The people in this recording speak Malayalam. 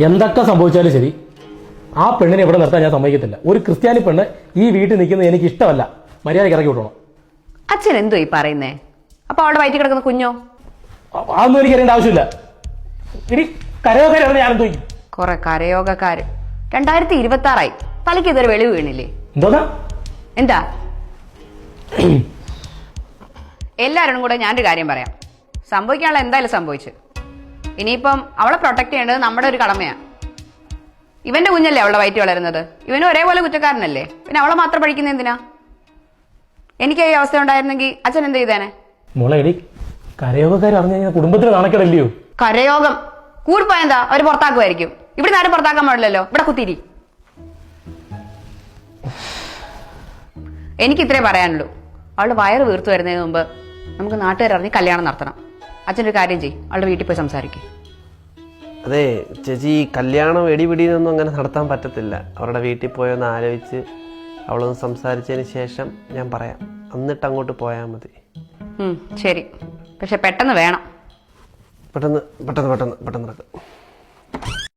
എന്തൊക്കെ സംഭവിച്ചാലും ശരി, ആ പെണ്ണിനെ ഇവിടെ നിർത്താൻ ഞാൻ സമ്മതിക്കത്തില്ല. ഒരു ക്രിസ്ത്യാനി പെണ്ണ് ഈ വീട്ടിൽ നിൽക്കുന്നത് എനിക്ക് ഇഷ്ടമല്ല. മര്യാദയ്ക്ക് ഇറക്കി വിട്ടണം. അച്ഛൻ എന്തോ ഈ പറയുന്നേ? അപ്പൊ അവളുടെ വയറ്റിൽ കിടക്കുന്ന കുഞ്ഞോ? അതൊന്നും എനിക്ക് അറിയേണ്ട ആവശ്യമില്ല. ഇനി കരയോഗക്കാരാണ് ഞാൻ എന്തോ കൊറേ കരയോഗക്കാര്. 2026 തലയ്ക്ക് ഇതൊരു വെളിവ് വീണില്ലേ? എന്തോന്നാ എന്താ? എല്ലാവരോടും കൂടെ ഞാനൊരു കാര്യം പറയാം. സംഭവിക്കാനുള്ള എന്തായാലും സംഭവിച്ചു. ഇനിയിപ്പം അവളെ പ്രൊട്ടക്ട് ചെയ്യേണ്ടത് നമ്മുടെ ഒരു കടമയാണ്. ഇവന്റെ കുഞ്ഞല്ലേ അവളുടെ വയറ്റി വളരുന്നത്. ഇവനും ഒരേപോലെ കുറ്റക്കാരനല്ലേ? പിന്നെ അവളെ മാത്രം പഠിക്കുന്ന എന്തിനാ? എനിക്ക് ഈ അവസ്ഥ ഉണ്ടായിരുന്നെങ്കിൽ അച്ഛൻ എന്ത് ചെയ്തേനെ? മോളെ, എടി കരയോഗക്കാർ അറിഞ്ഞു കഴിഞ്ഞാൽ കുടുംബത്തിന് നാണക്കേടല്ലയോ? കരയോഗം കൂടിപ്പോയ എന്താ? അവര് പുറത്താക്കുമായിരിക്കും. ഇവിടെ ആരും പുറത്താക്കാൻ പാടില്ലല്ലോ. ഇവിടെ കുത്തിരി. എനിക്ക് ഇത്രേ പറയാനുള്ളൂ. അവളുടെ വയറ് വീർത്തു വരുന്നതിന് മുമ്പ് നമുക്ക് നാട്ടുകാരറിഞ്ഞ് കല്യാണം നടത്തണം. അച്ഛൻ്റെ ഒരു കാര്യം ചെയ്യും, അവളുടെ വീട്ടിൽ പോയി സംസാരിക്കും. അതെ ചേച്ചി, ഈ കല്യാണം വെടിപിടിയൊന്നും അങ്ങനെ നടത്താൻ പറ്റത്തില്ല. അവരുടെ വീട്ടിൽ പോയൊന്ന് ആലോചിച്ച് അവളൊന്ന് സംസാരിച്ചതിന് ശേഷം ഞാൻ പറയാം. എന്നിട്ട് അങ്ങോട്ട് പോയാൽ മതി. ശരി, പക്ഷെ പെട്ടെന്ന് വേണം. പെട്ടെന്ന് പെട്ടെന്ന് പെട്ടെന്ന് പെട്ടെന്ന് നടക്കും.